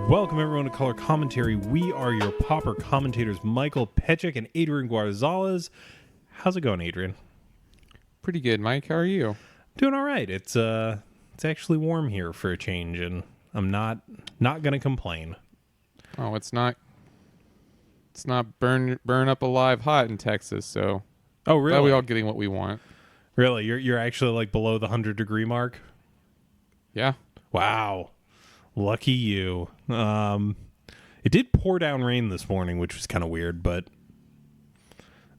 Welcome everyone to Color Commentary. We are your popper commentators, Michael Petchik and Adrian Guarzales. How's it going, Adrian? Pretty good, Mike. How are you? Doing all right. It's actually warm here for a change, and I'm not gonna complain. Oh, it's not burn up alive hot in Texas, so Oh, really? glad we all getting what we want. Really? You're actually like below the 100-degree mark? Yeah. Wow. Lucky you. It did pour down rain this morning, which was kind of weird, but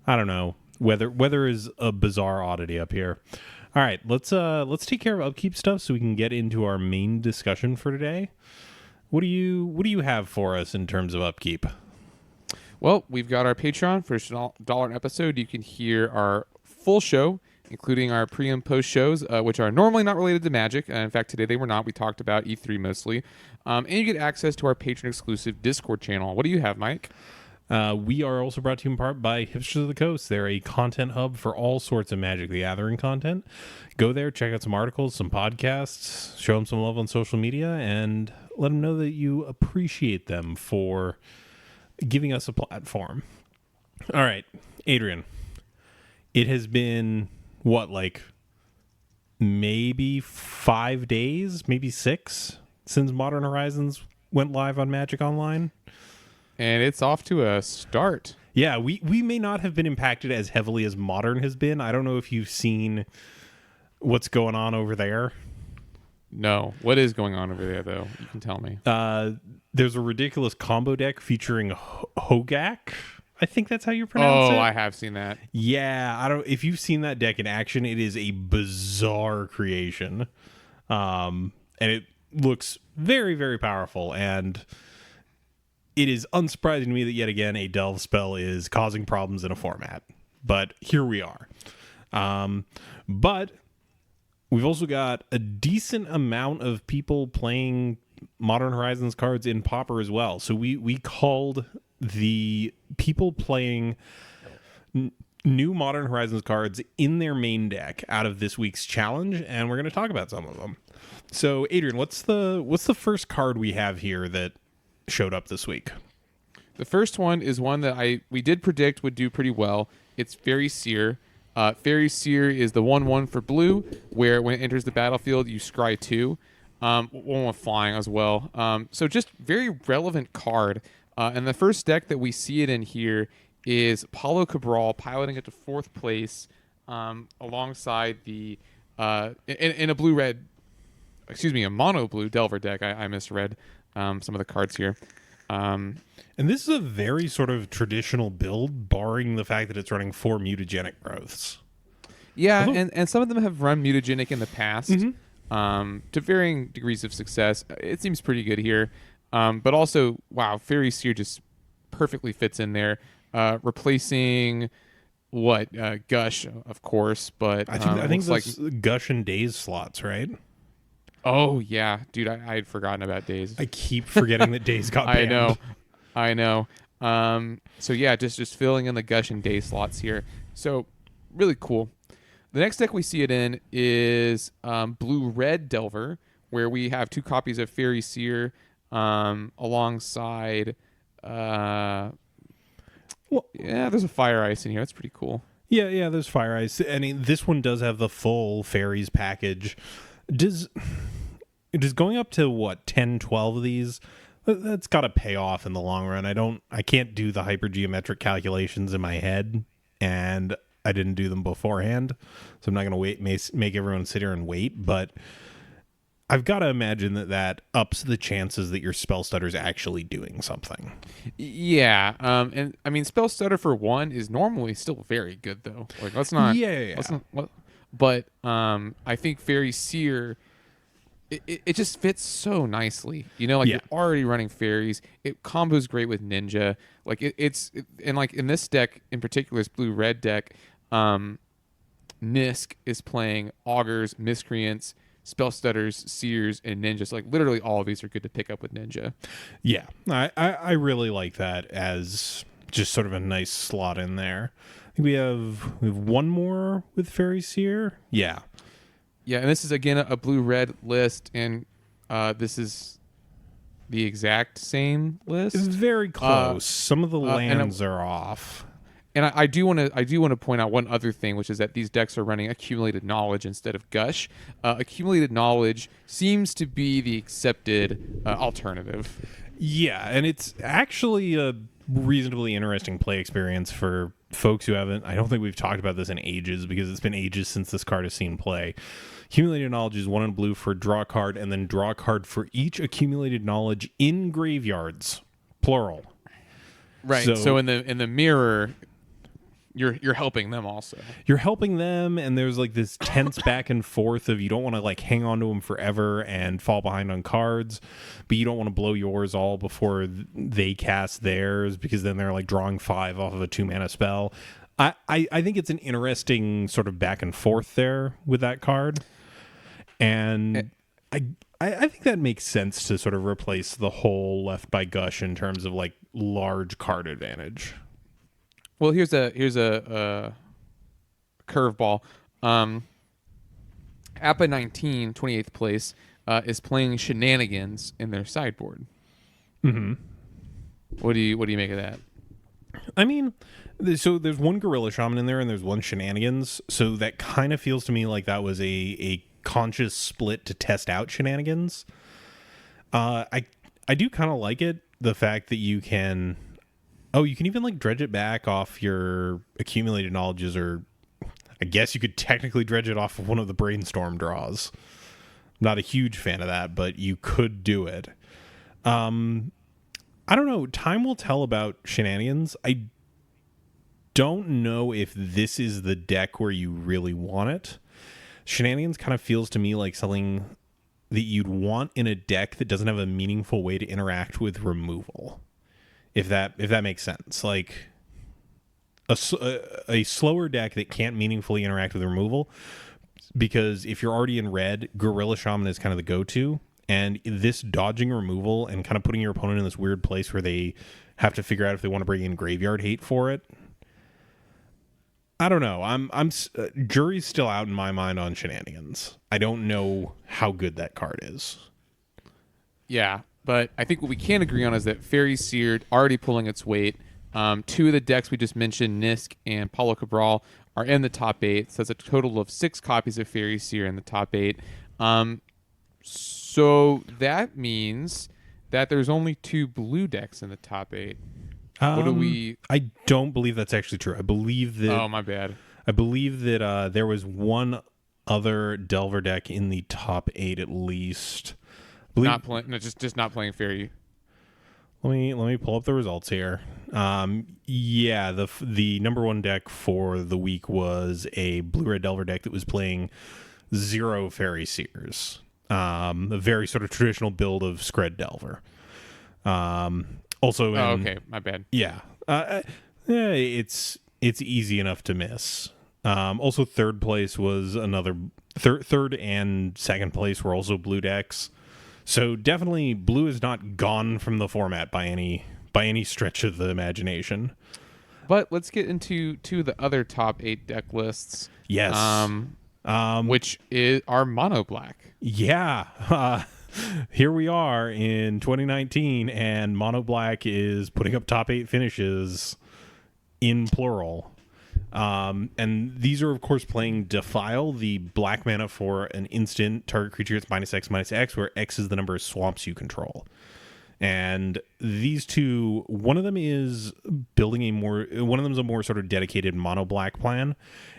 I don't know. Weather is a bizarre oddity up here. All right, let's take care of upkeep stuff so we can get into our main discussion for today. What do you have for us in terms of upkeep? Well, we've got our Patreon for $1 an episode. You can hear our full show, including our pre and post shows, which are normally not related to Magic. In fact, today they were not. We talked about E3 mostly. And you get access to our patron-exclusive Discord channel. What do you have, Mike? We are also brought to you in part by Hipsters of the Coast. They're a content hub for all sorts of Magic the Gathering content. Go there, check out some articles, some podcasts, show them some love on social media, and let them know that you appreciate them for giving us a platform. All right, Adrian. It has been, like maybe 5 days, maybe 6, since Modern Horizons went live on Magic Online. And it's off to a start. Yeah, we may not have been impacted as heavily as Modern has been. I don't know if you've seen what's going on over there. No. What is going on over there, though? You can tell me. There's a ridiculous combo deck featuring Hogak. I think that's how you pronounce it. Oh, I have seen that. Yeah, if you've seen that deck in action, it is a bizarre creation. And it looks very, very powerful, and it is unsurprising to me that yet again a delve spell is causing problems in a format. But here we are. But we've also got a decent amount of people playing Modern Horizons cards in Pauper as well. So we called the people playing new Modern Horizons cards in their main deck out of this week's challenge, and we're going to talk about some of them. So, Adrian, what's the first card we have here that showed up this week? The first one is one that we did predict would do pretty well. It's Fairy Seer. Fairy Seer is the 1/1 for blue, where when it enters the battlefield, you scry 2. One with flying as well. So just very relevant card. And the first deck that we see it in here is Paulo Cabral piloting it to 4th place alongside the in a blue-red, a mono-blue Delver deck. I misread some of the cards here. And this is a very sort of traditional build, barring the fact that it's running 4 mutagenic growths. Yeah, and some of them have run mutagenic in the past to varying degrees of success. It seems pretty good here. But also, wow, Fairy Seer just perfectly fits in there, replacing Gush, of course. But I think it's like Gush and Daze slots, right? Oh yeah, dude, I had forgotten about Daze. I keep forgetting that Daze got banned. I know. So yeah, just filling in the Gush and Daze slots here. So really cool. The next deck we see it in is blue-red Delver, where we have 2 copies of Fairy Seer alongside. There's a Fire Ice in here. That's pretty cool. Yeah, there's Fire Ice. I mean, this one does have the full Fairies package. Does going up to 10, 12 of these? That's got to pay off in the long run. I can't do the hypergeometric calculations in my head, and I didn't do them beforehand, so I'm not going to make everyone sit here and wait. But I've got to imagine that ups the chances that your spell stutter is actually doing something. Yeah, and I mean, spell stutter for 1 is normally still very good, though. Like, let's not. Yeah. But I think Fairy Seer, it just fits so nicely. You're already running fairies. It combos great with Ninja. Like and like in this deck in particular, this blue-red deck, Nisk is playing Augurs, Miscreants, Spell Stutters, Seers, and Ninjas. Like literally all of these are good to pick up with Ninja. Yeah, I really like that as just sort of a nice slot in there. I think we have one more with Fairy Seer. Yeah, and this is again a blue-red list, and this is the exact same list. It's very close. Some of the and lands are off. And I do want to point out one other thing, which is that these decks are running accumulated knowledge instead of gush. Accumulated knowledge seems to be the accepted alternative. Yeah, and it's actually a reasonably interesting play experience for folks who haven't. I don't think we've talked about this in ages because it's been ages since this card has seen play. Accumulated knowledge is 1 in blue for draw a card, and then draw a card for each accumulated knowledge in graveyards, plural. Right. So in the mirror, you're helping them also. You're helping them, and there's like this tense back and forth of you don't want to like hang on to them forever and fall behind on cards, but you don't want to blow yours all before they cast theirs because then they're like drawing 5 off of a 2-mana spell. I think it's an interesting sort of back and forth there with that card, and I think that makes sense to sort of replace the whole left by gush in terms of like large card advantage. Well, here's a curveball. Appa 19, 28th place, is playing Shenanigans in their sideboard. Mm-hmm. What do you make of that? I mean, so there's one Gorilla Shaman in there and there's one Shenanigans, so that kind of feels to me like that was a conscious split to test out Shenanigans. I do kind of like it, the fact that you can... Oh, you can even like dredge it back off your accumulated knowledges, or I guess you could technically dredge it off of one of the brainstorm draws. Not a huge fan of that, but you could do it. I don't know. Time will tell about Shenanigans. I don't know if this is the deck where you really want it. Shenanigans kind of feels to me like something that you'd want in a deck that doesn't have a meaningful way to interact with removal. If that makes sense, like a slower deck that can't meaningfully interact with removal, because if you're already in red, Gorilla Shaman is kind of the go-to, and this dodging removal and kind of putting your opponent in this weird place where they have to figure out if they want to bring in graveyard hate for it. I don't know. Jury's still out in my mind on Shenanigans. I don't know how good that card is. Yeah. But I think what we can agree on is that Fairy Seared already pulling its weight. 2 of the decks we just mentioned, Nisk and Paulo Cabral, are in the top 8. So that's a total of 6 copies of Fairy Seer in the top 8. So that means that there's only 2 blue decks in the top 8. What do we... I don't believe that's actually true. I believe that... Oh, my bad. I believe that there was one other Delver deck in the top 8 at least... Not playing, no, just not playing Fairy. Let me pull up the results here. Yeah, the number 1 deck for the week was a blue-red Delver deck that was playing 0 Fairy Seers. A very sort of traditional build of Skred Delver. Also, okay, my bad. Yeah, it's easy enough to miss. Also, third place was another third and second place were also blue decks. So definitely blue is not gone from the format by any stretch of the imagination. But let's get into 2 of the other top 8 deck lists. Yes. Which are mono black. Yeah. Here we are in 2019, and mono black is putting up top 8 finishes in plural. And these are, of course, playing Defile, the black mana for an instant target creature gets -X/-X, where X is the number of swamps you control. And these 2, one of them is a more sort of dedicated mono black plan,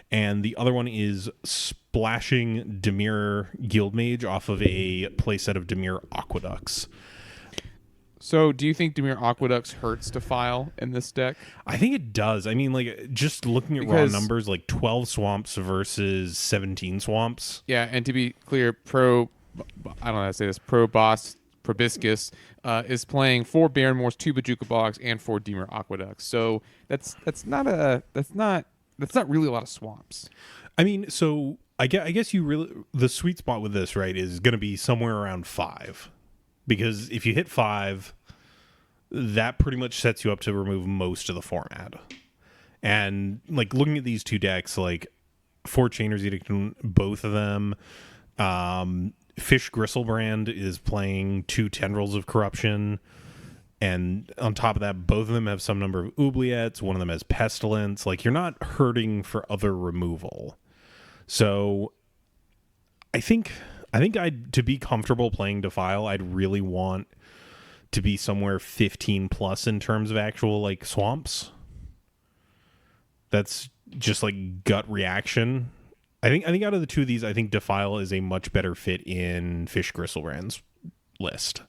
and the other one is splashing Dimir Guildmage off of a playset of Dimir Aqueducts. So, do you think Dimir Aqueducts hurts Defile in this deck? I think it does. I mean, like, just looking at raw numbers, like 12 swamps versus 17 swamps. Yeah, and to be clear, I don't know how to say this, Probiscus is playing 4 Baronmoors, 2 Bojuka Bogs, and 4 Dimir Aqueducts. So that's not really a lot of swamps. I mean, so I guess the sweet spot with this, right, is going to be somewhere around 5. Because if you hit 5, that pretty much sets you up to remove most of the format. And like looking at these 2 decks, like 4 Chainer's Edict, both of them, Fish Gristlebrand is playing 2 Tendrils of Corruption, and on top of that, both of them have some number of oubliettes. One of them has Pestilence. Like, you're not hurting for other removal. So I think to be comfortable playing Defile, I'd really want to be somewhere 15 plus in terms of actual like swamps. That's just like gut reaction. I think out of the two of these, I think Defile is a much better fit in Fish Gristlebrand's list.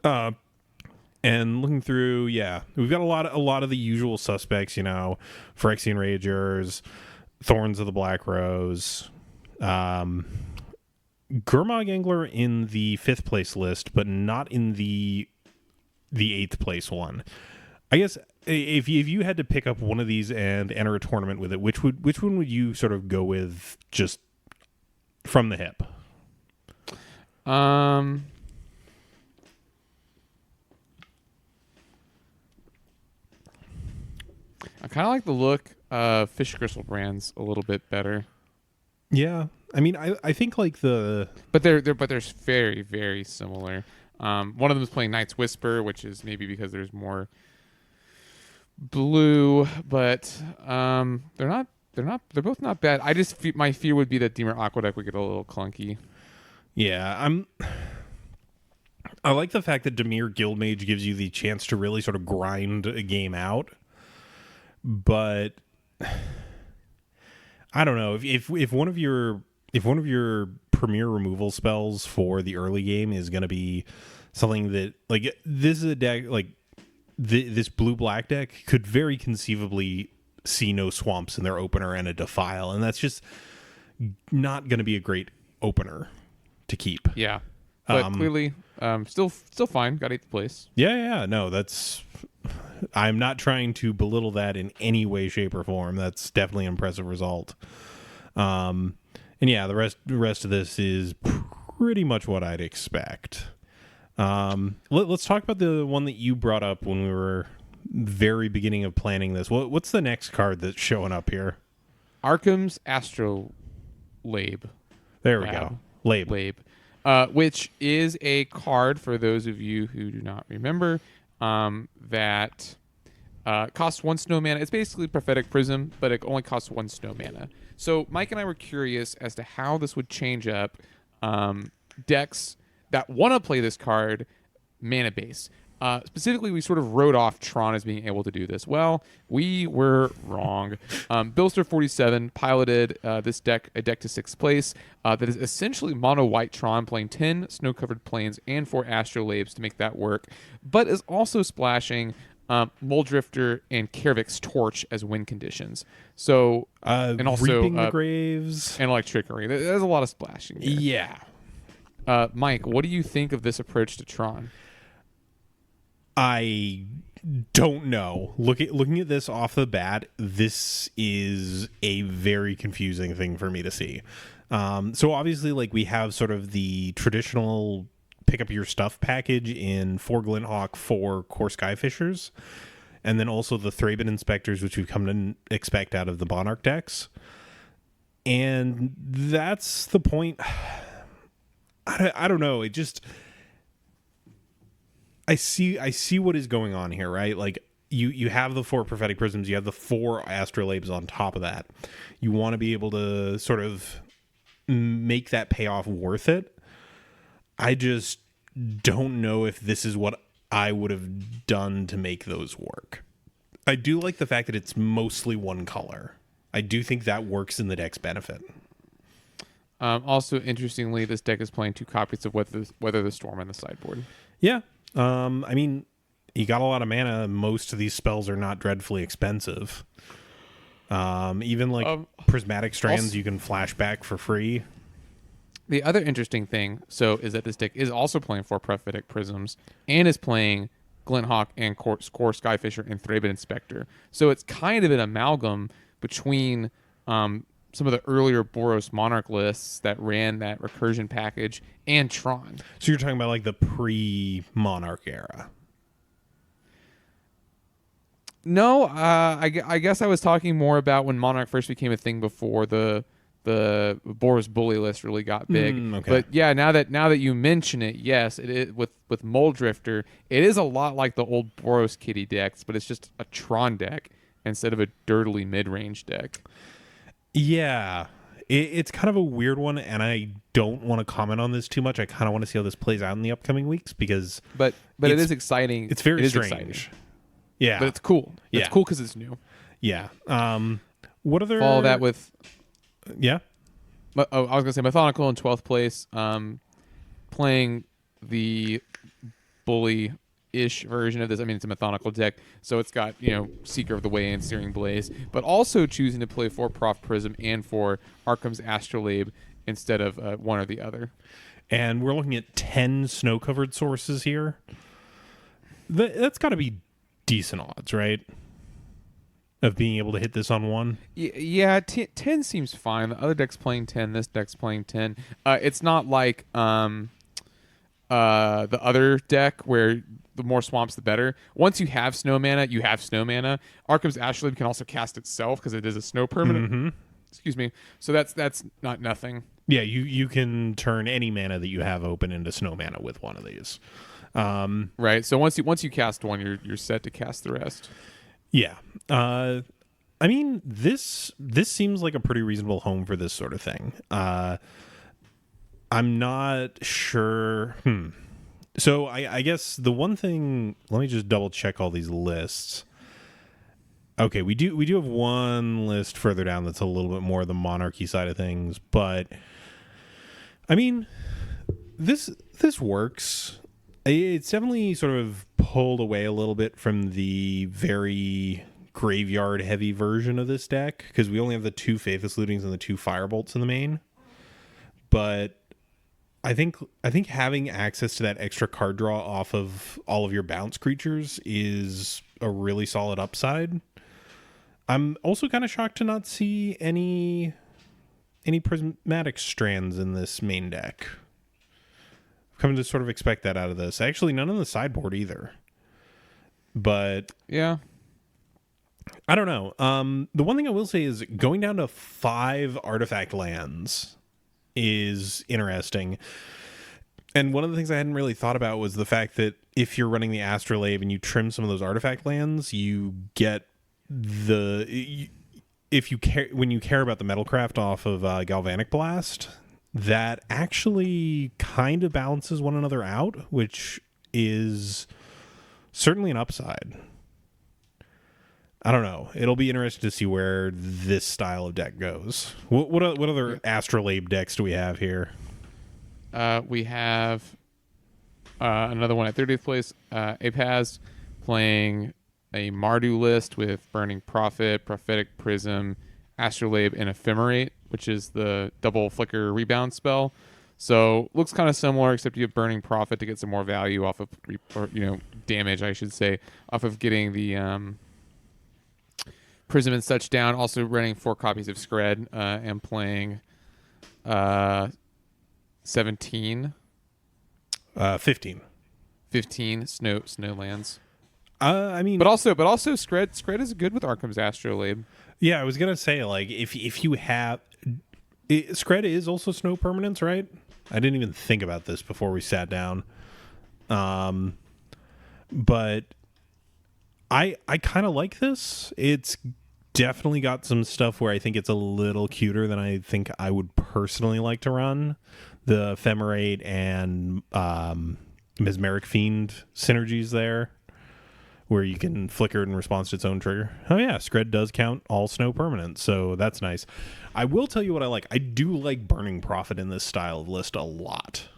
And looking through, yeah, we've got a lot of the usual suspects, you know, Phyrexian Ragers, Thorns of the Black Rose, Gurmag Angler in the 5th place list, but not in the 8th place one. I guess if you had to pick up one of these and enter a tournament with it, which one would you sort of go with just from the hip? I kind of like the look of Fish Gristlebrand's a little bit better. Yeah, I mean, I think like but they're very, very similar. One of them is playing Night's Whisper, which is maybe because there's more blue, but they're both not bad. My fear would be that Dimir Aqueduct would get a little clunky. Yeah, I like the fact that Dimir Guildmage gives you the chance to really sort of grind a game out, but I don't know if one of your premier removal spells for the early game is going to be something that, like, this is a deck like this blue-black deck could very conceivably see no swamps in their opener and a Defile, and that's just not going to be a great opener to keep. Yeah, but clearly still fine. Got 8th place. Yeah, no, that's... I'm not trying to belittle that in any way, shape, or form. That's definitely an impressive result. And yeah, the rest of this is pretty much what I'd expect. Let's talk about the one that you brought up when we were very beginning of planning this. What's the next card that's showing up here? Arkham's Astrolabe. There we go. Labe. Which is a card, for those of you who do not remember, that costs 1 snow mana. It's basically Prophetic Prism, but it only costs 1 snow mana. So Mike and I were curious as to how this would change up decks that want to play this card mana base. Specifically, we sort of wrote off Tron as being able to do this. Well, we were wrong. Billster47 piloted a deck to 6th place that is essentially mono white Tron, playing 10 snow-covered plains and 4 Astrolabes to make that work, but is also splashing Muldrifter and Kervik's Torch as win conditions. So and also Reaping the Graves and like Trickery. There's a lot of splashing there. Yeah. Mike, what do you think of this approach to Tron? I don't know. Looking at this off the bat, this is a very confusing thing for me to see. So obviously, like, we have sort of the traditional pick up your stuff package in 4 Glinthawk, 4 Core Skyfishers, and then also the Thraben Inspectors, which we've come to expect out of the Monarch decks. And that's the point. I don't know. It just... I see what is going on here, right? Like, you have the 4 Prophetic Prisms, you have the 4 Astrolabes on top of that. You want to be able to sort of make that payoff worth it. I just don't know if this is what I would have done to make those work. I do like the fact that it's mostly one color. I do think that works in the deck's benefit. Also, interestingly, this deck is playing 2 copies of Weather the Storm on the sideboard. Yeah. I mean, you got a lot of mana. Most of these spells are not dreadfully expensive. Even like Prismatic Strands, you can flash back for free. The other interesting thing, is that this deck is also playing 4 Prophetic Prisms and is playing Glinthawk and Core Skyfisher and Thraben Inspector. So it's kind of an amalgam between some of the earlier Boros Monarch lists that ran that recursion package and Tron. So you're talking about like the pre-Monarch era? No, I guess I was talking more about when Monarch first became a thing before the Boros bully list really got big. Okay. But yeah, now that you mention it, yes, it is with Mole Drifter. It is a lot like the old Boros Kitty decks, but it's just a Tron deck instead of a dirtily mid-range deck. Yeah. It's kind of a weird one, and I don't want to comment on this too much. I kind of want to see how this plays out in the upcoming weeks because But it is exciting. It's very it is strange. Exciting. Yeah. But it's cool. Yeah. It's cool because it's new. Yeah. What other... Follow that with... Yeah? I was going to say Methodical in 12th place. Playing the bully-ish version of this. I mean, it's a Methodical deck, so it's got, Seeker of the Way and Searing Blaze, but also choosing to play for Prof Prism and for Arkham's Astrolabe instead of one or the other. And we're looking at 10 snow-covered sources here. That's got to be decent odds, right? Of being able to hit this on one. Yeah, 10 seems fine. The other deck's playing 10. This deck's playing 10. It's not like the other deck where the more swamps, the better. Once you have snow mana, you have snow mana. Arkham's Astrolabe can also cast itself because it is a snow permanent. Mm-hmm. Excuse me. So that's not nothing. Yeah, you can turn any mana that you have open into snow mana with one of these. Right. So once you cast one, you're set to cast the rest. Yeah. I mean, this seems like a pretty reasonable home for this sort of thing. I'm not sure. So I guess the one thing, let me just double check all these lists. Okay, we do have one list further down that's a little bit more the monarchy side of things, but I mean, this works. It's definitely sort of pulled away a little bit from the very graveyard heavy version of this deck because we only have the 2 Faithless Lootings and the 2 Firebolts in the main. But I think having access to that extra card draw off of all of your bounce creatures is a really solid upside. I'm also kind of shocked to not see any prismatic strands in this main deck. Come to sort of expect that out of this. Actually, none on the sideboard either. But yeah, I don't know. The one thing I will say is going down to 5 artifact lands is interesting. And one of the things I hadn't really thought about was the fact that if you're running the Astrolabe and you trim some of those artifact lands, you get when you care about the Metalcraft off of Galvanic Blast, that actually kind of balances one another out, which is certainly an upside. I don't know. It'll be interesting to see where this style of deck goes. What other Astrolabe decks do we have here? We have another one at 30th place. Apaz playing a Mardu list with Burning Prophet, Prophetic Prism, Astrolabe, and Ephemerate, which is the double flicker rebound spell. So looks kind of similar, except you have Burning Prophet to get some more value off of, damage, I should say, off of getting the Prism and such down. Also running 4 copies of Skred and playing 15 snowlands. I mean, but also Skred is good with Arkham's Astrolabe. Yeah, I was gonna say, like, if you have Skred is also snow permanence, right? I didn't even think about this before we sat down. But I kind of like this. It's definitely got some stuff where I think it's a little cuter than I think I would personally like to run. The Ephemerate and Mesmeric Fiend synergies there, where you can flicker in response to its own trigger. Oh yeah, Skred does count all snow permanents, so that's nice. I will tell you what I like. I do like Burning Prophet in this style of list a lot.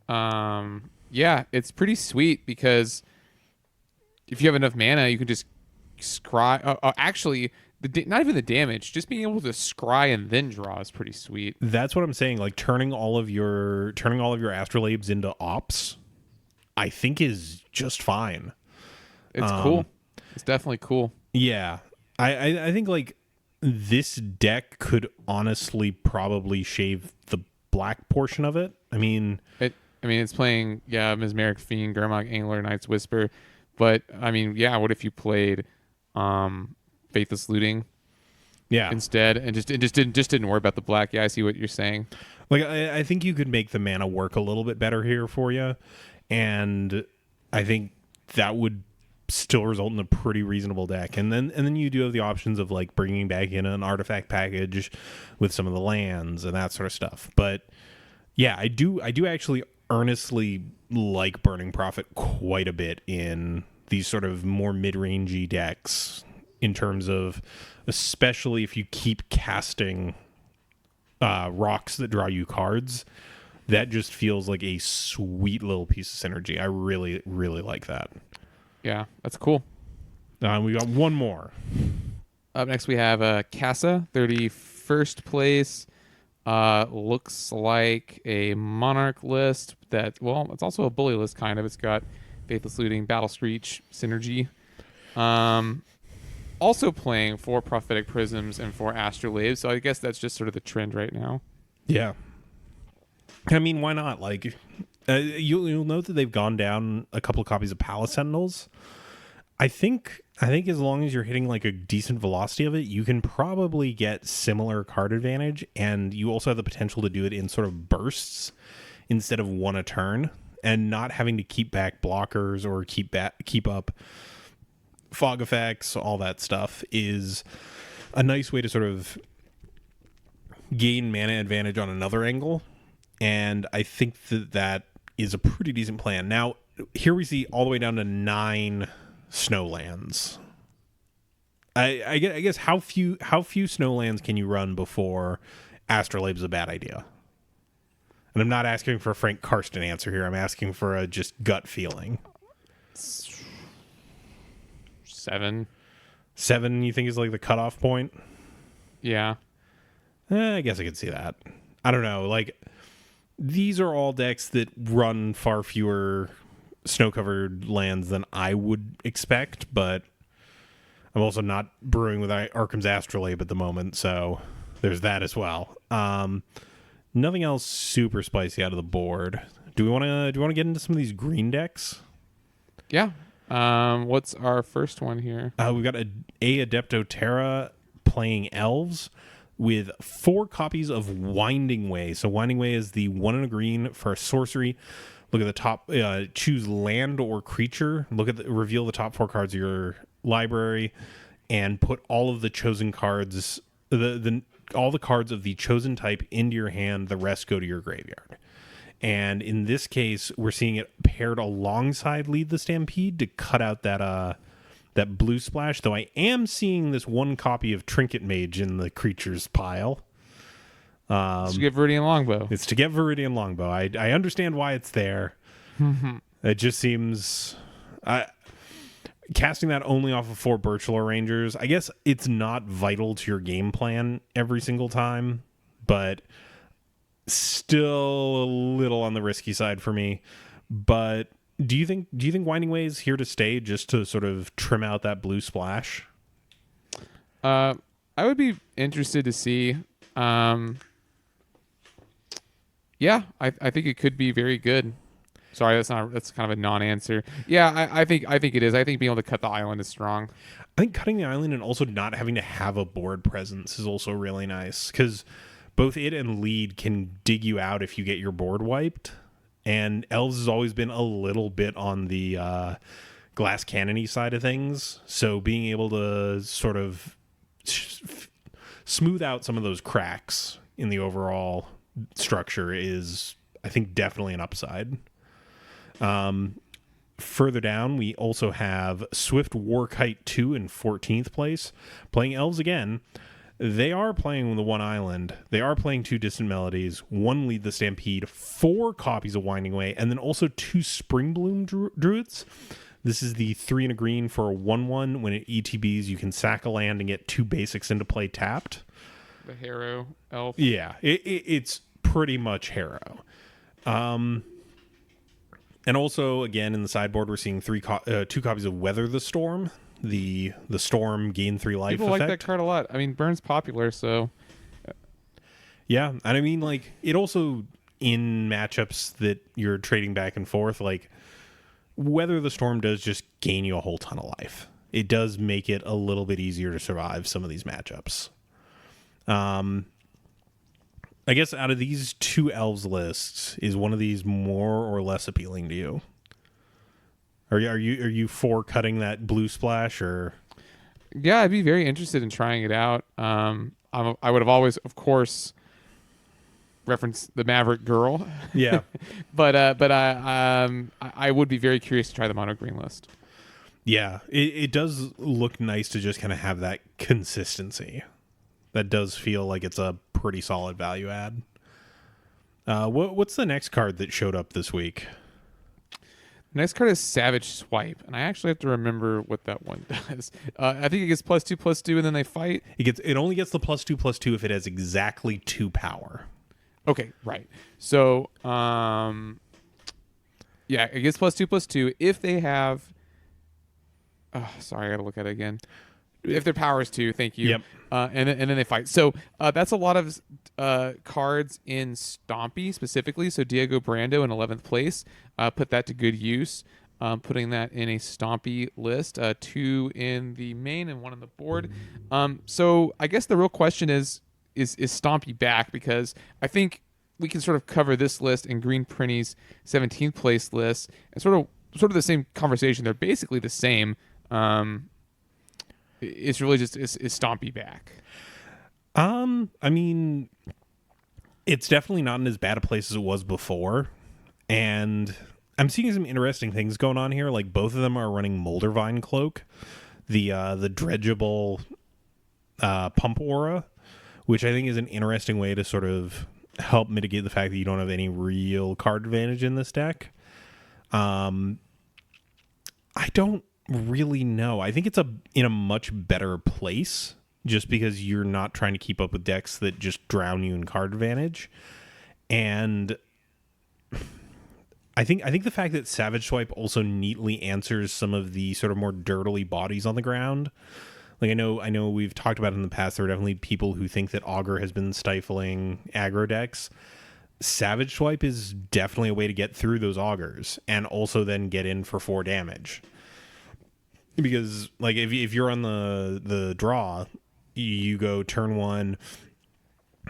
Yeah, it's pretty sweet because if you have enough mana, you can just scry. Actually, not even the damage, just being able to scry and then draw is pretty sweet. That's what I'm saying. Like turning all of your Astrolabes into ops, I think is just fine. It's cool. It's definitely cool. Yeah. I think like this deck could honestly probably shave the black portion of it. I mean, it's playing, Mesmeric Fiend, Gurmag Angler, Knight's Whisper. But, what if you played Faithless Looting Yeah. instead, and just didn't worry about the black. Yeah, I see what you're saying. Like I think you could make the mana work a little bit better here for you, and I think that would still result in a pretty reasonable deck. And then you do have the options of like bringing back in an artifact package with some of the lands and that sort of stuff. But yeah, I do actually earnestly like Burning Prophet quite a bit in these sort of more mid-rangey decks, in terms of, especially if you keep casting rocks that draw you cards. That just feels like a sweet little piece of synergy. I really, really like that. Yeah, that's cool. We got one more. Up next, we have Casa, 31st place. Looks like a Monarch list that, well, it's also a Bully list, kind of. It's got Faithless Looting, Battle Screech, Synergy. Also playing 4 Prophetic Prisms and 4 Astrolabes, so I guess that's just sort of the trend right now. Yeah. I mean, why not? Like, you'll note that they've gone down a couple of copies of Palace Sentinels. I think as long as you're hitting like a decent velocity of it, you can probably get similar card advantage, and you also have the potential to do it in sort of bursts instead of one a turn, and not having to keep back blockers or keep up fog effects. All that stuff is a nice way to sort of gain mana advantage on another angle, and I think that is a pretty decent plan. Now, here we see all the way down to 9 snowlands. I guess how few snowlands can you run before Astrolabe is a bad idea? And I'm not asking for a Frank Karsten answer here. I'm asking for a just gut feeling. 7. 7, you think, is like the cutoff point? Yeah. I guess I could see that. I don't know. Like, these are all decks that run far fewer snow-covered lands than I would expect, but I'm also not brewing with Arkham's Astrolabe at the moment, so there's that as well. Nothing else super spicy out of the board. Do we want to get into some of these green decks? Yeah. What's our first one here? We've got a Adepto Terra playing elves with 4 copies of Winding Way. So Winding Way is the 1 and a green for a sorcery. Look at the top, choose land or creature. Reveal the top 4 cards of your library, and put all of the chosen cards, all the cards of the chosen type into your hand. The rest go to your graveyard. And in this case, we're seeing it paired alongside Lead the Stampede to cut out that blue splash. Though I am seeing this 1 copy of Trinket Mage in the creatures pile. To get Viridian Longbow. It's to get Viridian Longbow. I understand why it's there. It just seems... casting that only off of 4 Birchlar Rangers, I guess it's not vital to your game plan every single time, but still a little on the risky side for me. But do you think Winding Way is here to stay, just to sort of trim out that blue splash? I would be interested to see. Yeah, I think it could be very good. Sorry, that's kind of a non-answer. Yeah, I think it is. I think being able to cut the island is strong. I think cutting the island and also not having to have a board presence is also really nice, because both it and Lead can dig you out if you get your board wiped. And Elves has always been a little bit on the glass cannony side of things, so being able to sort of smooth out some of those cracks in the overall structure is, I think, definitely an upside. Further down, we also have Swift Warkite 2 in 14th place, playing Elves again. They are playing the 1 island. They are playing 2 Distant Melodies, 1 Lead the Stampede, 4 copies of Winding Way, and then also 2 Springbloom Druids. This is the 3 and a green for a 1/1. When it ETBs, you can sack a land and get 2 basics into play tapped. The Harrow Elf. Yeah, it's pretty much Harrow. And also, again, in the sideboard, we're seeing 2 copies of Weather the Storm. The Storm gain 3 life People effect. like that card a lot. I mean, Burn's popular, so... Yeah, and I mean, like, it also, in matchups that you're trading back and forth, like, Weather the Storm does just gain you a whole ton of life. It does make it a little bit easier to survive some of these matchups. I guess out of these two elves lists, is one of these more or less appealing to you? Are you for cutting that blue splash or? Yeah, I'd be very interested in trying it out. I would have always, of course, referenced the Maverick Girl, Yeah. but I would be very curious to try the mono green list. Yeah, it does look nice to just kind of have that consistency. That does feel like it's a pretty solid value add. What's the next card that showed up this week? The next card is Savage Swipe, and I actually have to remember what that one does. I think it gets +2/+2, and then they fight. It only gets the +2/+2 if it has exactly 2 power. Okay, right. So, yeah, it gets +2/+2 if they have. Oh, sorry, I gotta look at it again. If their power is 2, thank you. Yep. And then they fight. So that's a lot of cards in Stompy specifically. So Diego Brando in 11th place. Put that to good use. Putting that in a Stompy list. 2 in the main and 1 on the board. So I guess the real question is Stompy back? Because I think we can sort of cover this list in Green Prinny's 17th place list. And sort of the same conversation. They're basically the same. It's really just is Stompy back? I mean, it's definitely not in as bad a place as it was before, and I'm seeing some interesting things going on here. Like both of them are running Moldervine Cloak, the dredgeable pump aura, which I think is an interesting way to sort of help mitigate the fact that you don't have any real card advantage in this deck. I don't really know. I think it's in a much better place just because you're not trying to keep up with decks that just drown you in card advantage. And I think the fact that Savage Swipe also neatly answers some of the sort of more dirtily bodies on the ground. Like I know we've talked about in the past, there are definitely people who think that Augur has been stifling aggro decks. Savage Swipe is definitely a way to get through those Augurs and also then get in for 4 damage. Because like if you're on the draw, you go turn 1,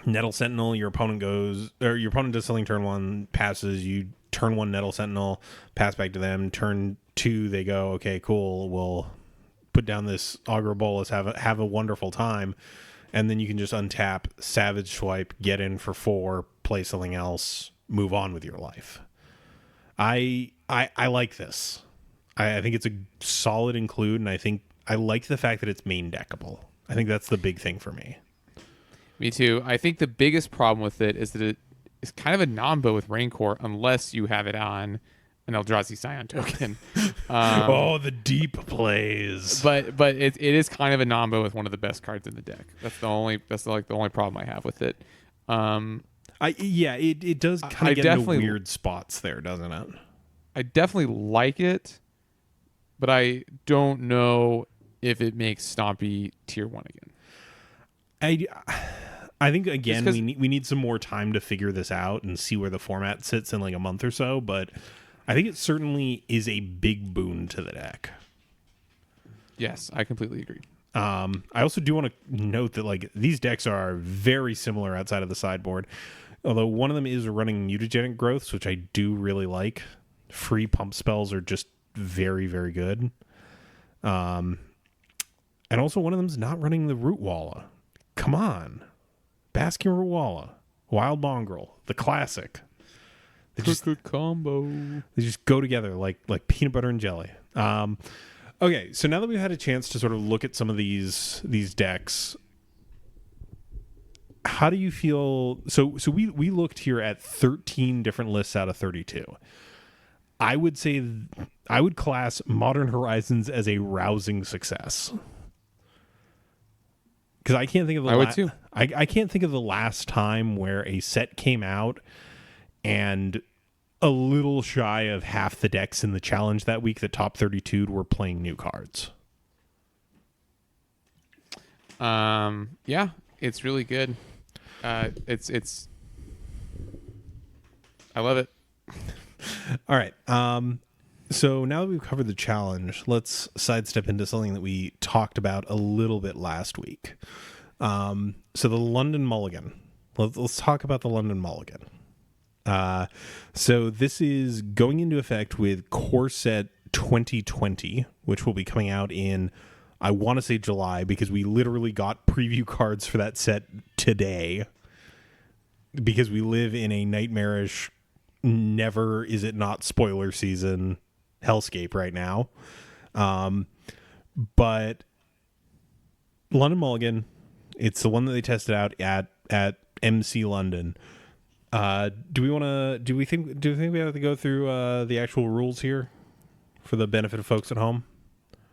Nettle Sentinel, your opponent does something turn 1, passes, you turn 1 Nettle Sentinel, pass back to them, turn 2, they go, okay, cool, we'll put down this Augur Bolus, have a wonderful time, and then you can just untap, Savage Swipe, get in for 4, play something else, move on with your life. I like this. I think it's a solid include, and I think I like the fact that it's main deckable. I think that's the big thing for me. Me too. I think the biggest problem with it is that it is kind of a nombo with Rancor unless you have it on an Eldrazi Scion token. The deep plays. But it is kind of a nombo with one of the best cards in the deck. That's the only problem I have with it. It does kind of get into weird spots there, doesn't it? I definitely like it, but I don't know if it makes Stompy tier 1 again. I think again we need some more time to figure this out and see where the format sits in like a month or so, but I think it certainly is a big boon to the deck. Yes, I completely agree. I also do want to note that like these decks are very similar outside of the sideboard, although one of them is running mutagenic growths, which I do really like. Free pump spells are just very, very good. And also one of them's not running the Root Walla. Come on. Basking Root Walla. Wild Mongrel. The classic. They just combo. They just go together like peanut butter and jelly. Okay, so now that we've had a chance to sort of look at some of these decks, how do you feel? So we looked here at 13 different lists out of 32. I would say I would class Modern Horizons as a rousing success. Because I can't think of I can't think of the last time where a set came out and a little shy of half the decks in the challenge that week, the top 32 were playing new cards. Yeah, it's really good. It's I love it. All right. So now that we've covered the challenge, let's sidestep into something that we talked about a little bit last week. So the London Mulligan. Let's talk about the London Mulligan. So this is going into effect with Core Set 2020, which will be coming out in, I want to say July, because we literally got preview cards for that set today. Because we live in a nightmarish, never is it not spoiler season hellscape right now. But London Mulligan, it's the one that they tested out at MC London. Do we think we have to go through the actual rules here for the benefit of folks at home?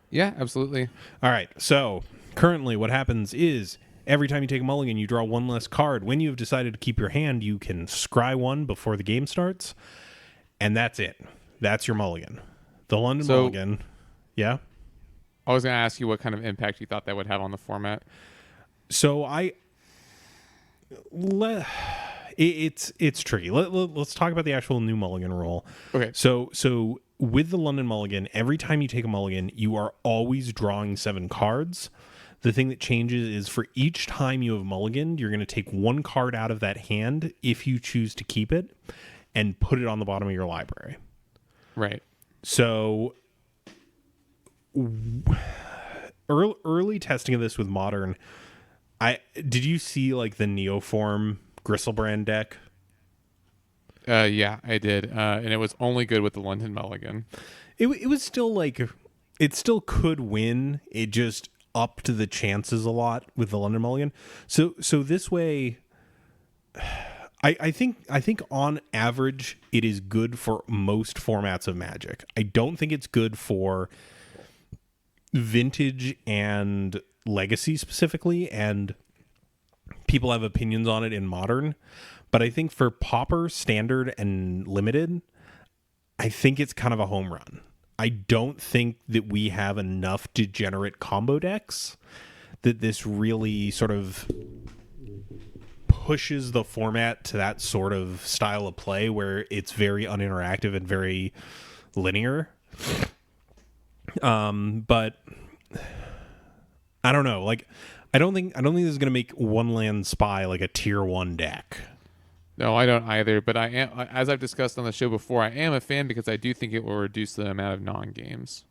Yeah, absolutely. All right. So currently what happens is every time you take a mulligan, you draw one less card. When you've decided to keep your hand, you can scry one before the game starts, and that's it. That's your mulligan. The London Mulligan. Yeah? I was going to ask you what kind of impact you thought that would have on the format. So it's tricky. Let's talk about the actual new mulligan rule. Okay. So with the London Mulligan, every time you take a mulligan, you are always drawing 7 cards. The thing that changes is for each time you have mulliganed, you're going to take 1 card out of that hand if you choose to keep it and put it on the bottom of your library. Right. So early testing of this with Modern, did you see like the Neoform Gristlebrand deck? Yeah, I did. And it was only good with the London Mulligan. It was still like, it still could win. It just upped the chances a lot with the London Mulligan. So this way, I think on average it is good for most formats of Magic. I don't think it's good for Vintage and Legacy specifically, and people have opinions on it in Modern. But I think for Pauper, Standard, and Limited, I think it's kind of a home run. I don't think that we have enough degenerate combo decks that this really sort of pushes the format to that sort of style of play where it's very uninteractive and very linear. But I don't know. Like, I don't think this is going to make One Land Spy like a tier 1 deck. No, I don't either. But I am, as I've discussed on the show before, I am a fan because I do think it will reduce the amount of non-games.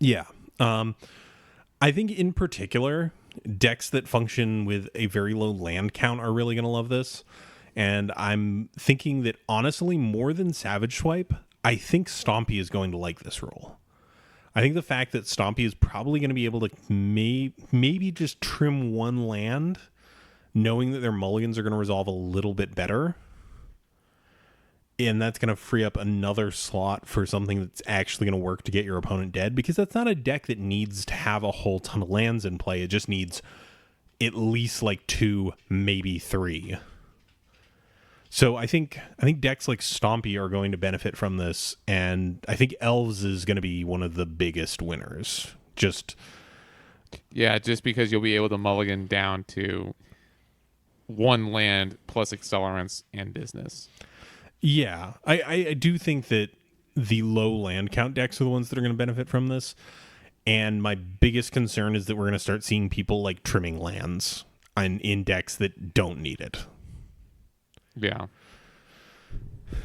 Yeah. I think in particular, decks that function with a very low land count are really going to love this. And I'm thinking that honestly, more than Savage Swipe, I think Stompy is going to like this rule. I think the fact that Stompy is probably going to be able to maybe just trim 1 land, knowing that their mulligans are going to resolve a little bit better. And that's going to free up another slot for something that's actually going to work to get your opponent dead, because that's not a deck that needs to have a whole ton of lands in play. It just needs at least like 2, maybe 3. So I think decks like Stompy are going to benefit from this, and I think Elves is going to be one of the biggest winners. Just because you'll be able to mulligan down to 1 land plus accelerants and business. Yeah, I do think that the low land count decks are the ones that are going to benefit from this. And my biggest concern is that we're going to start seeing people like trimming lands in decks that don't need it. Yeah.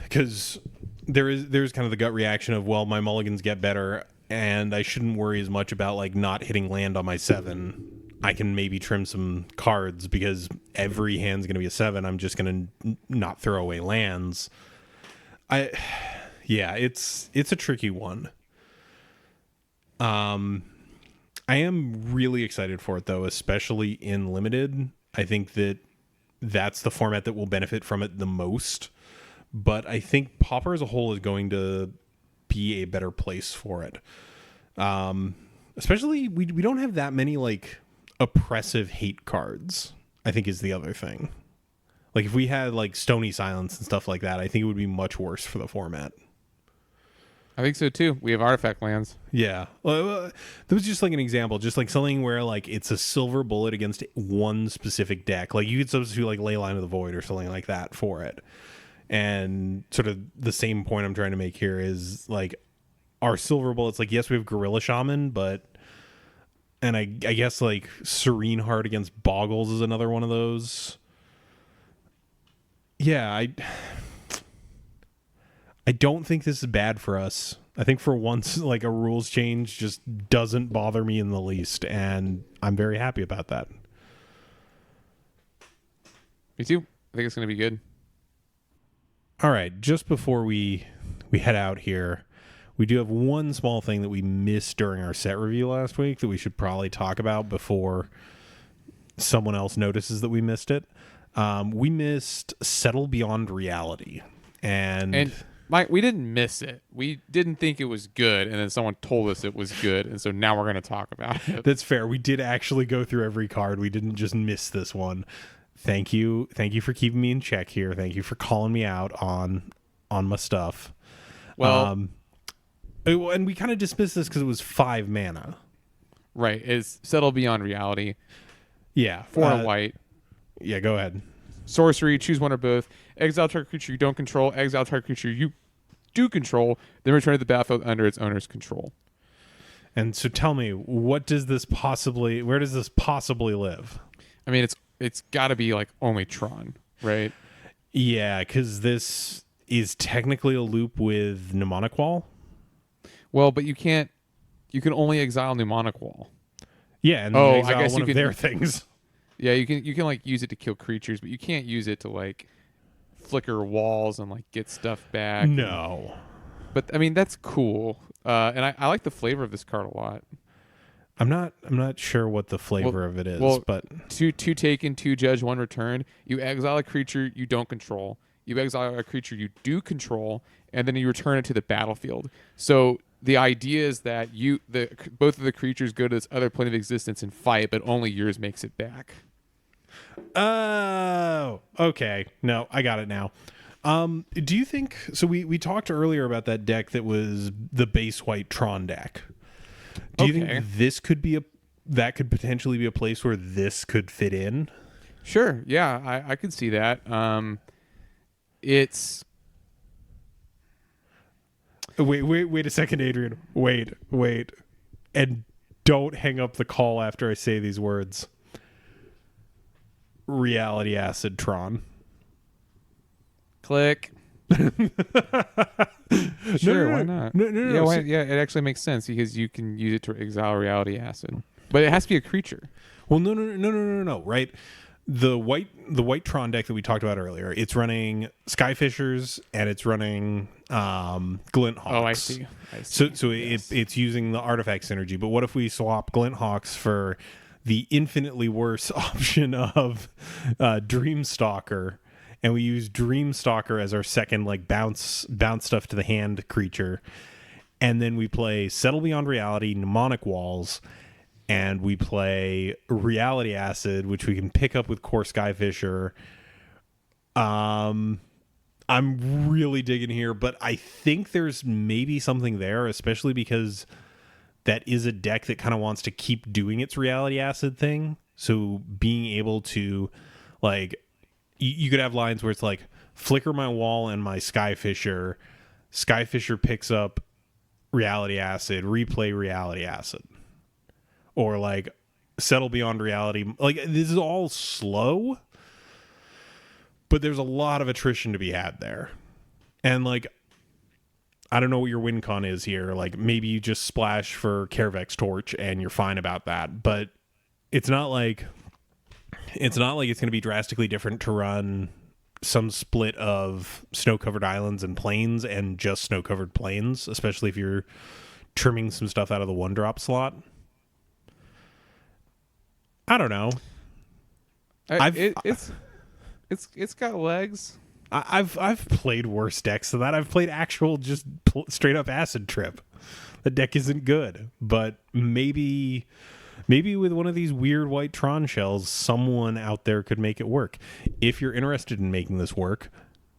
Because there's kind of the gut reaction of, well, my mulligans get better and I shouldn't worry as much about like not hitting land on my 7. I can maybe trim some cards because every hand's going to be a 7. I'm just going to not throw away lands. It's a tricky one. I am really excited for it though, especially in Limited. I think that's the format that will benefit from it the most. But I think Pauper as a whole is going to be a better place for it. Especially, we don't have that many like oppressive hate cards, I think is the other thing. Like if we had like Stony Silence and stuff like that, I think it would be much worse for the format. I think so too. We have artifact lands. Yeah. Well, that was just like an example, just like something where like it's a silver bullet against one specific deck. Like you could substitute like Leyline of the Void or something like that for it. And sort of the same point I'm trying to make here is like our silver bullets, like yes, we have Gorilla Shaman, but And I guess like Serene Heart against Boggles is another one of those. Yeah, I don't think this is bad for us. I think for once, like a rules change just doesn't bother me in the least, and I'm very happy about that. Me too. I think it's going to be good. All right, just before we head out here, we do have one small thing that we missed during our set review last week that we should probably talk about before someone else notices that we missed it. We missed Settle Beyond Reality. And Mike, we didn't miss it. We didn't think it was good, and then someone told us it was good, and so now we're going to talk about it. That's fair. We did actually go through every card. We didn't just miss this one. Thank you for keeping me in check here. Thank you for calling me out on my stuff. Well, and we kind of dismissed this because it was 5 mana. Right. It's Settle Beyond Reality. Yeah. 4 white. Yeah, go ahead. Sorcery, choose one or both. Exile target creature you don't control. Exile target creature you do control. Then return to the battlefield under its owner's control. And so tell me, where does this possibly live? I mean, it's got to be like only Tron, right? Yeah, because this is technically a loop with Mnemonic Wall. Well, but you can only exile Mnemonic Wall. Yeah, and I exile guess one you of can, their things. Yeah, you can like use it to kill creatures, but you can't use it to like flicker walls and like get stuff back. No. But I mean that's cool. And I like the flavor of this card a lot. I'm not sure what the flavor of it is, but two taken, 2 judge, 1 return. You exile a creature you don't control. You exile a creature you do control, and then you return it to the battlefield. So the idea is that both of the creatures go to this other plane of existence and fight, but only yours makes it back. Oh, okay. No, I got it now. Do you think so? We talked earlier about that deck that was the base white Tron deck. Do you think this could be that could potentially be a place where this could fit in? Sure. Yeah, I could see that. It's wait a second, Adrian. Wait, and don't hang up the call after I say these words. Reality Acid Tron. Click. Sure, why not? No. Yeah, it actually makes sense because you can use it to exile Reality Acid, but it has to be a creature. Well, no. Right, the white Tron deck that we talked about earlier. It's running Skyfishers and it's running Glint Hawks. Oh, I see. So yes. it's using the artifact synergy. But what if we swap Glint Hawks for the infinitely worse option of Dreamstalker? And we use Dreamstalker as our second like bounce stuff to the hand creature. And then we play Settle Beyond Reality, Mnemonic Walls, and we play Reality Acid, which we can pick up with Core Skyfisher. I'm really digging here, but I think there's maybe something there, especially because that is a deck that kind of wants to keep doing its Reality Acid thing. So being able to like you could have lines where it's like flicker my wall and my Skyfisher picks up Reality Acid, replay Reality Acid, or like Settle Beyond Reality. Like this is all slow, but there's a lot of attrition to be had there. And like I don't know what your win con is here. Like maybe you just splash for Kervex Torch and you're fine about that, but it's not like it's going to be drastically different to run some split of snow-covered islands and plains and just snow-covered plains, especially if you're trimming some stuff out of the 1-drop slot. I don't know. It's got legs. I've played worse decks than that. I've played actual just straight up acid trip. The deck isn't good, but maybe with one of these weird white Tron shells, someone out there could make it work. If you're interested in making this work,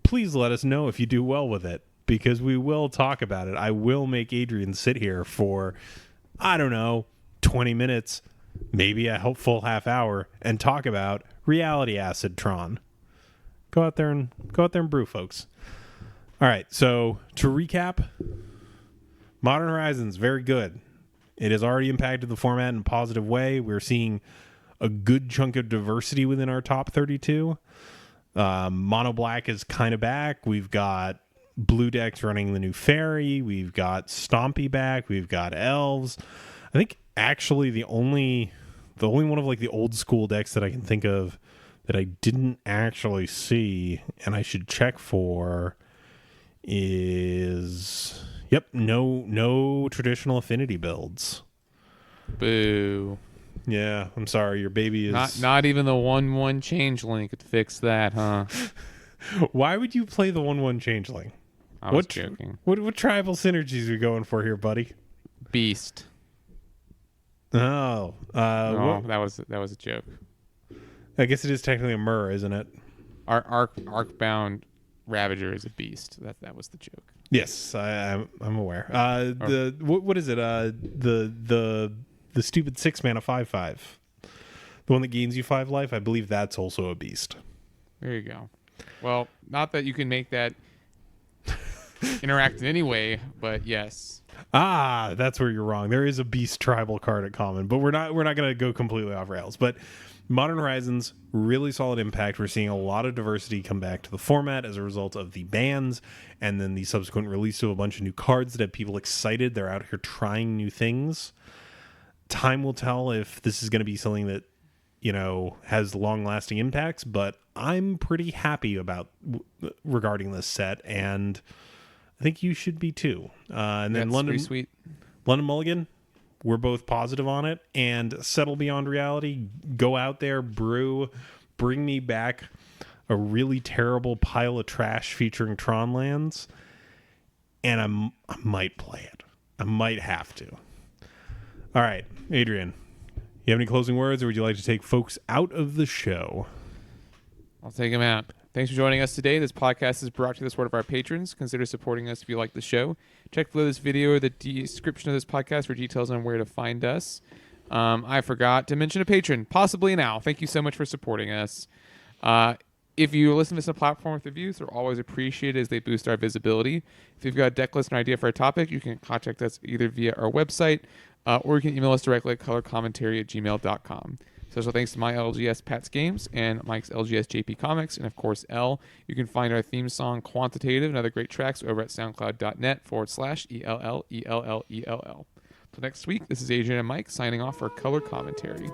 please let us know if you do well with it, because we will talk about it. I will make Adrian sit here for, I don't know, 20 minutes, maybe a helpful half hour, and talk about Reality Acid Tron. Go out there and brew, folks. All right, so to recap, Modern Horizons, very good. It has already impacted the format in a positive way. We're seeing a good chunk of diversity within our top 32. Mono Black is kind of back. We've got blue decks running the new fairy. We've got Stompy back. We've got elves. I think actually the only one of like the old school decks that I can think of that I didn't actually see and I should check for is no traditional affinity builds. Boo. Yeah, I'm sorry. Your baby is Not even the 1/1 changeling could fix that, huh? Why would you play the 1/1 changeling? I was joking. What tribal synergies are we going for here, buddy? Beast. Oh, That was a joke. I guess it is technically a Mur, isn't it? Our Arcbound Ravager is a beast. That was the joke. Yes, I'm aware. What is it? The stupid 6-mana 5/5, the one that gains you 5 life. I believe that's also a beast. There you go. Well, not that you can make that interact in any way, but yes. That's where you're wrong. There is a beast tribal card at common, but we're not going to go completely off rails. But Modern Horizons, really solid impact. We're seeing a lot of diversity come back to the format as a result of the bans and then the subsequent release of a bunch of new cards that have people excited. They're out here trying new things. Time will tell if this is going to be something that, has long-lasting impacts, but I'm pretty happy regarding this set, and I think you should be too. And then London Mulligan, we're both positive on it. And Settle Beyond Reality, go out there, brew, bring me back a really terrible pile of trash featuring Tron lands, and I might play it. I might have to. All right, Adrian, you have any closing words, or would you like to take folks out of the show? I'll take him out. Thanks for joining us today. This podcast is brought to you with the support of our patrons. Consider supporting us if you like the show. Check below this video or the description of this podcast for details on where to find us. I forgot to mention a patron, possibly now. Thank you so much for supporting us. If you listen to some platform with reviews, they're always appreciated as they boost our visibility. If you've got a deck list or an idea for a topic, you can contact us either via our website or you can email us directly at colorcommentary@gmail.com. Special thanks to my LGS Pat's Games and Mike's LGS JP Comics, and of course L. You can find our theme song Quantitative and other great tracks over at soundcloud.net/ELLELLELL. Till next week, this is Adrian and Mike signing off for Color Commentary.